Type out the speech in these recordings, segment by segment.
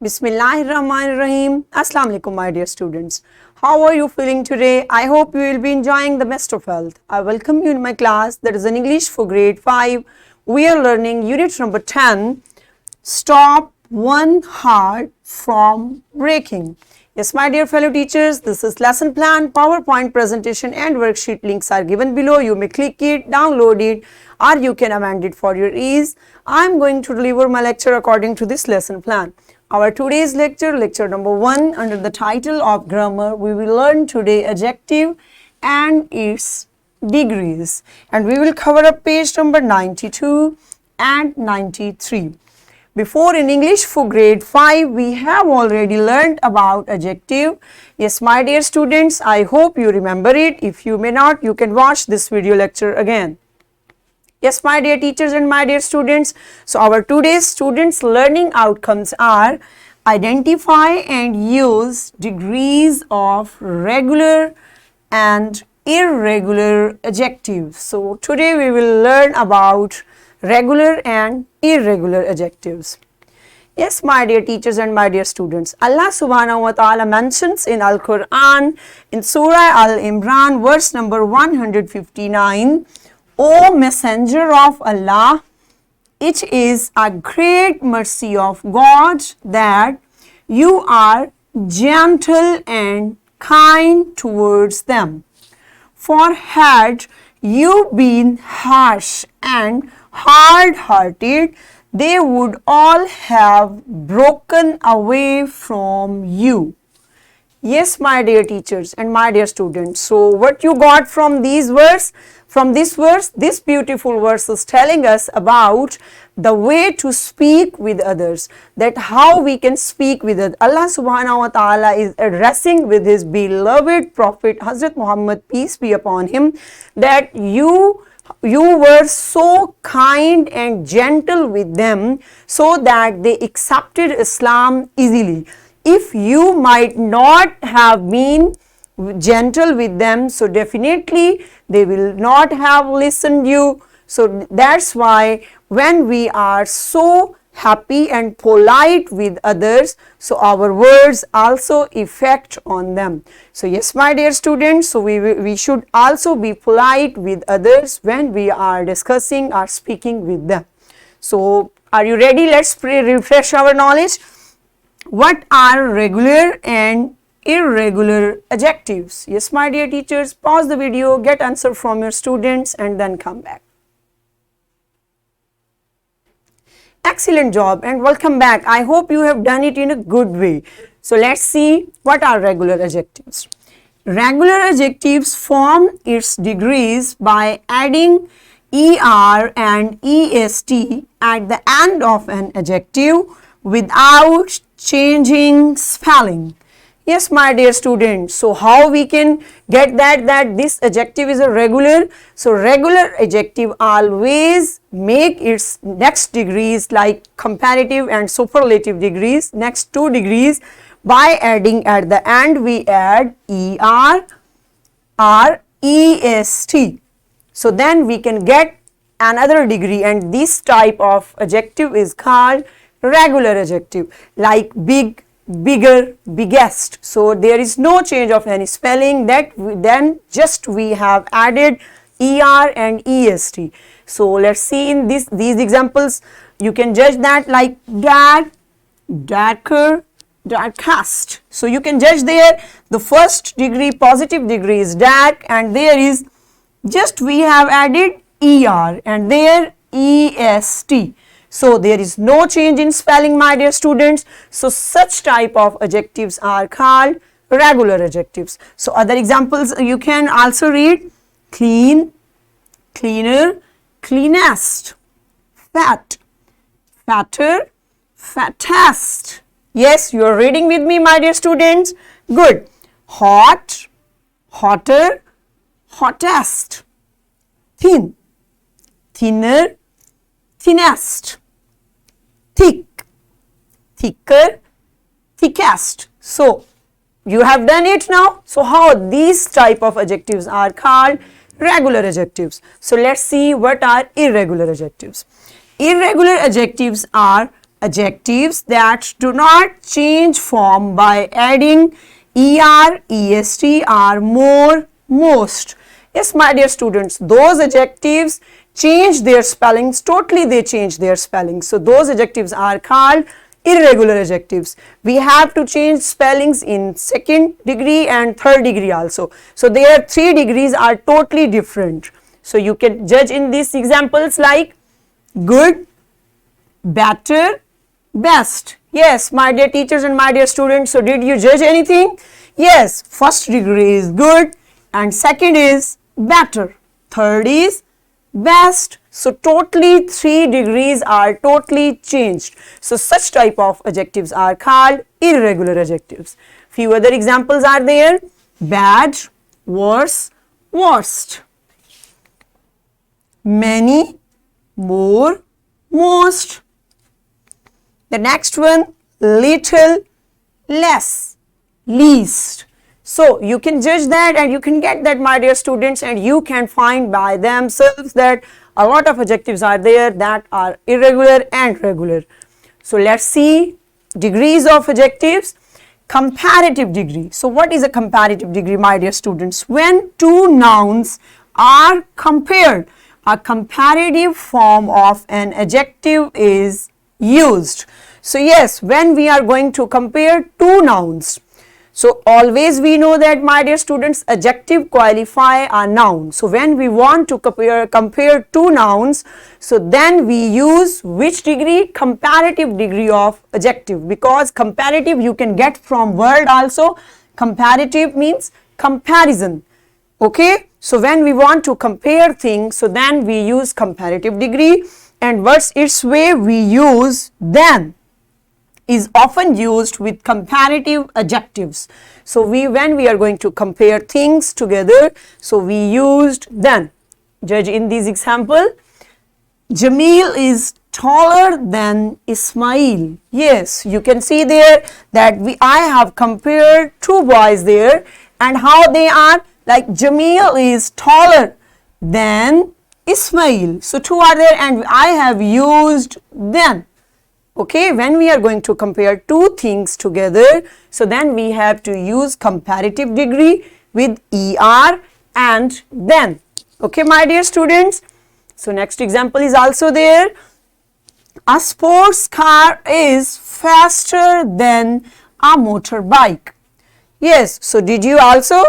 Bismillahirrahmanirrahim. Assalamu alaikum, my dear students. How are you feeling today? I hope you will be enjoying the best of health. I welcome you in my class that is in English for grade 5. We are learning unit number 10. Stop one heart from breaking. Yes, my dear fellow teachers, this is lesson plan, PowerPoint presentation and worksheet links are given below. You may click it, download it, or you can amend it for your ease. I am going to deliver my lecture according to this lesson plan. Our today's lecture, lecture number 1, under the title of grammar, we will learn today adjective and its degrees. And we will cover up page number 92 and 93. Before in English for grade 5, we have already learned about adjective. Yes, my dear students, I hope you remember it. If you may not, you can watch this video lecture again. Yes, my dear teachers and my dear students, so our today's students' learning outcomes are identify and use degrees of regular and irregular adjectives. So today we will learn about regular and irregular adjectives. Yes, my dear teachers and my dear students, Allah subhanahu wa ta'ala mentions in Al-Quran in Surah Al-Imran verse number 159, O Messenger of Allah, it is a great mercy of God that you are gentle and kind towards them. For had you been harsh and hard-hearted, they would all have broken away from you. Yes, my dear teachers and my dear students. So what you got from these verse? From this verse, this beautiful verse is telling us about the way to speak with others, that how we can speak with others. Allah subhanahu wa ta'ala is addressing with his beloved prophet Hazrat Muhammad, peace be upon him, that you were so kind and gentle with them so that they accepted Islam easily. If you might not have been gentle with them, so definitely they will not have listened you. So that's why when we are so happy and polite with others, so our words also affect on them. So yes, my dear students, so we should also be polite with others when we are discussing or speaking with them. So are you ready? Let's refresh our knowledge. What are regular and irregular adjectives? Yes, my dear teachers, pause the video, get answer from your students and then come back. Excellent job and welcome back. I hope you have done it in a good way. So let's see what are regular adjectives. Regular adjectives form its degrees by adding er and est at the end of an adjective without changing spelling. Yes, my dear students, so how we can get that this adjective is a regular? So regular adjective always make its next degrees like comparative and superlative degrees, next 2 degrees, by adding at the end we add er or est. So then we can get another degree, and this type of adjective is called regular adjective, like big, bigger, biggest. So there is no change of any spelling, that then just we have added er and est. So let's see in these examples. You can judge that like dark, darker, darkest. So you can judge there the first degree, positive degree is dark, and there is just we have added er and there est. So there is no change in spelling, my dear students. So such type of adjectives are called regular adjectives. So other examples you can also read: clean, cleaner, cleanest, fat, fatter, fattest. Yes, you are reading with me, my dear students. Good. Hot, hotter, hottest, thin, thinner, thinnest, thick, thicker, thickest. So you have done it now. So how these type of adjectives are called regular adjectives. So let's see what are irregular adjectives. Irregular adjectives are adjectives that do not change form by adding er, est are more, most. Yes, my dear students, those adjectives change their spellings, totally they change their spellings. So those adjectives are called irregular adjectives. We have to change spellings in second degree and third degree also. So their 3 degrees are totally different. So you can judge in these examples like good, better, best. Yes, my dear teachers and my dear students, so did you judge anything? Yes, first degree is good and second is better, third is best. So totally 3 degrees are totally changed. So such type of adjectives are called irregular adjectives. Few other examples are there: bad, worse, worst, many, more, most. The next one, little, less, least. So you can judge that and you can get that, my dear students, and you can find by themselves that a lot of adjectives are there that are irregular and regular. So let's see degrees of adjectives. Comparative degree. So what is a comparative degree, my dear students? When 2 nouns are compared, a comparative form of an adjective is used. So yes, when we are going to compare 2 nouns, so always we know that, my dear students, adjective qualify a noun. So when we want to compare 2 nouns, so then we use which degree? Comparative degree of adjective, because comparative you can get from word also. Comparative means comparison. Okay, so when we want to compare things, so then we use comparative degree, and what's its way we use then is often used with comparative adjectives. So when we are going to compare things together, so we used then. Judge in this example, Jamil is taller than Ismail. Yes, you can see there that I have compared 2 boys there, and how they are, like Jamil is taller than Ismail. So 2 are there and I have used then. Okay, when we are going to compare 2 things together, so then we have to use comparative degree with er and then. Okay, my dear students. So next example is also there. A sports car is faster than a motorbike. Yes, so did you also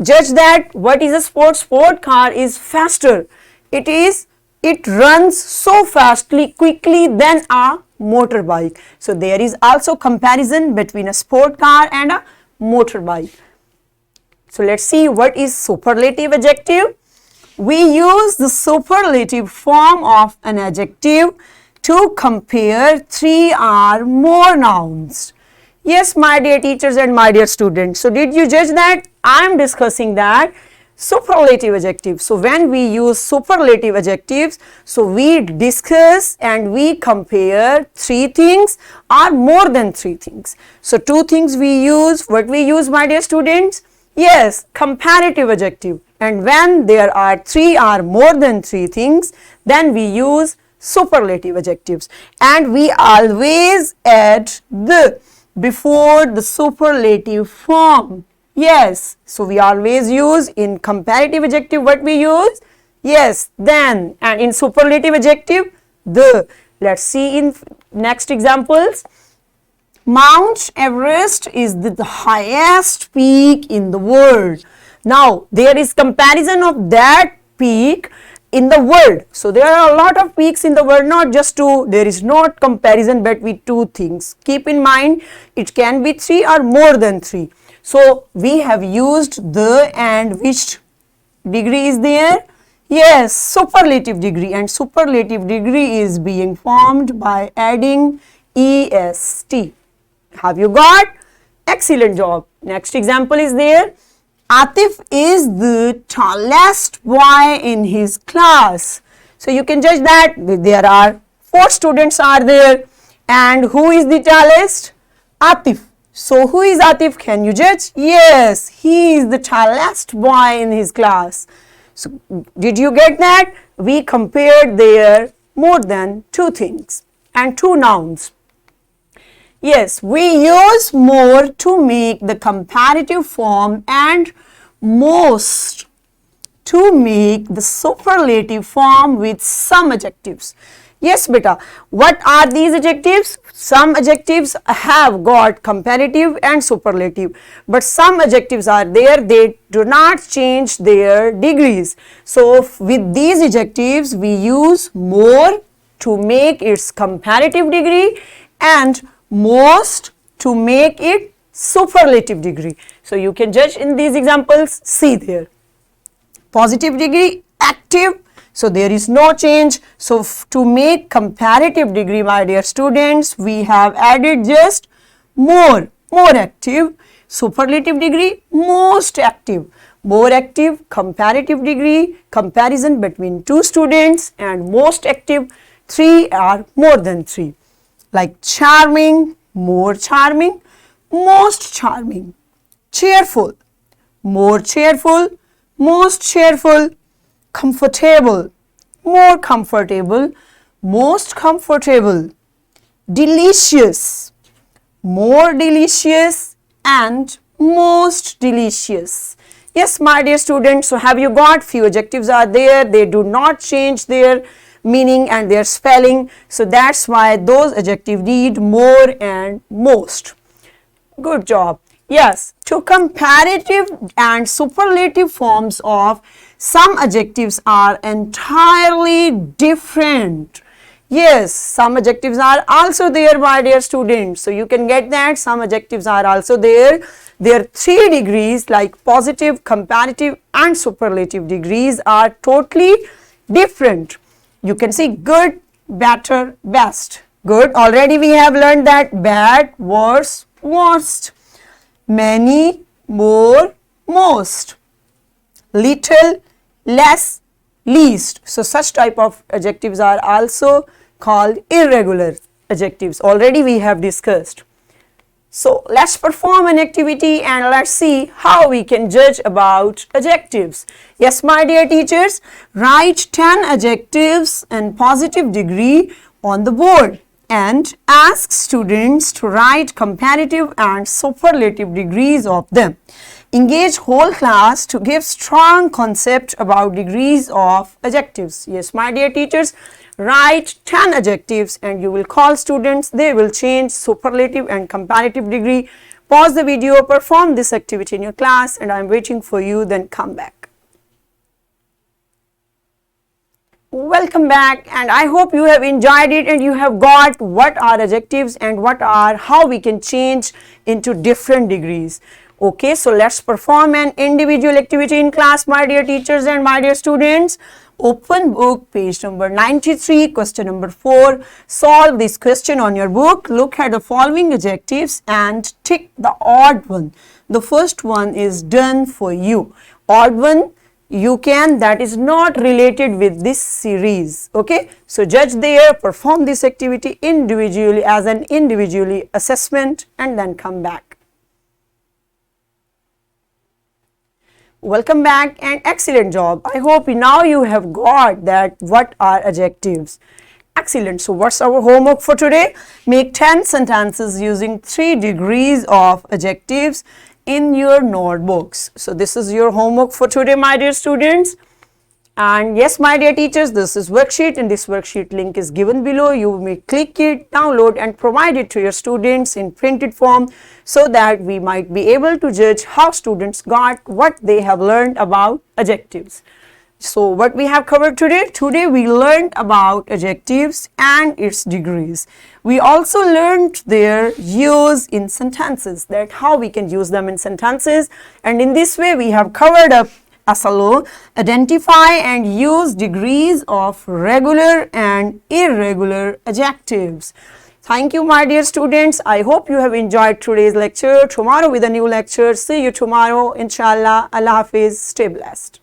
judge that what is a sport car is faster? It runs so fastly, quickly than a motorbike. So there is also comparison between a sport car and a motorbike. So let's see what is superlative adjective. We use the superlative form of an adjective to compare 3 or more nouns. Yes, my dear teachers and my dear students. So did you judge that? I am discussing that superlative adjective. So when we use superlative adjectives, so we discuss and we compare 3 things or more than 3 things. So 2 things we use. What we use, my dear students? Yes, comparative adjective. And when there are 3 or more than 3 things, then we use superlative adjectives. And we always add the before the superlative form. Yes, so we always use in comparative adjective what we use? Yes, then, and in superlative adjective, the. Let's see in next examples. Mount Everest is the highest peak in the world. Now, there is comparison of that peak in the world. So there are a lot of peaks in the world, not just 2. There is not comparison between 2 things. Keep in mind, it can be 3 or more than 3. So we have used the, and which degree is there? Yes, superlative degree, and superlative degree is being formed by adding est. Have you got? Excellent job. Next example is there. Atif is the tallest boy in his class. So you can judge that there are 4 students are there, and who is the tallest? Atif. So who is Atif? Can you judge? Yes, he is the tallest boy in his class. So did you get that? We compared there more than 2 things and 2 nouns. Yes, we use more to make the comparative form and most to make the superlative form with some adjectives. Yes, beta. What are these adjectives? Some adjectives have got comparative and superlative, but some adjectives are there, they do not change their degrees. So, with these adjectives, we use more to make its comparative degree and most to make it superlative degree. So, you can judge in these examples, see there. Positive degree, active, so there is no change. So, to make comparative degree, my dear students, we have added just more active. Superlative degree, most active. More active, comparative degree, comparison between two students, and most active, 3 are more than 3. Like charming, more charming, most charming. Cheerful, more cheerful, most cheerful. Comfortable, more comfortable, most comfortable. Delicious, more delicious, and most delicious. Yes, my dear students, so have you got few adjectives are there, they do not change their meaning and their spelling, so that's why those adjectives need more and most. Good job. Yes, to comparative and superlative forms of some adjectives are entirely different. Yes, some adjectives are also there, my dear students. So, you can get that some adjectives are also there. Their 3 degrees like positive, comparative and superlative degrees are totally different. You can see good, better, best. Good, already we have learned that bad, worse, worst. Many, more, most. Little, less, least. So, such type of adjectives are also called irregular adjectives. Already we have discussed. So, let's perform an activity and let's see how we can judge about adjectives. Yes, my dear teachers, write 10 adjectives and positive degree on the board and ask students to write comparative and superlative degrees of them. Engage whole class to give strong concept about degrees of adjectives. Yes, my dear teachers, write 10 adjectives and you will call students, they will change superlative and comparative degree. Pause the video, perform this activity in your class and I am waiting for you, then come back. Welcome back and I hope you have enjoyed it and you have got what are adjectives and how we can change into different degrees. Okay, so let's perform an individual activity in class, my dear teachers and my dear students. Open book, page number 93, question number 4. Solve this question on your book. Look at the following adjectives and tick the odd one. The first one is done for you. Odd one, you can, that is not related with this series. Okay, so judge there, perform this activity individually as an individually assessment and then come back. Welcome back and excellent job. I hope now you have got that what are adjectives. Excellent. So, what's our homework for today? Make 10 sentences using 3 degrees of adjectives in your notebooks. So, this is your homework for today, my dear students. And yes, my dear teachers, this is worksheet and this worksheet link is given below. You may click it, download and provide it to your students in printed form so that we might be able to judge how students got what they have learned about adjectives. So, what we have covered today? Today we learned about adjectives and its degrees. We also learned their use in sentences, that how we can use them in sentences, and in this way we have covered up SLO, identify and use degrees of regular and irregular adjectives. Thank you, my dear students. I hope you have enjoyed today's lecture. Tomorrow with a new lecture. See you tomorrow, inshallah. Allah Hafiz. Stay blessed.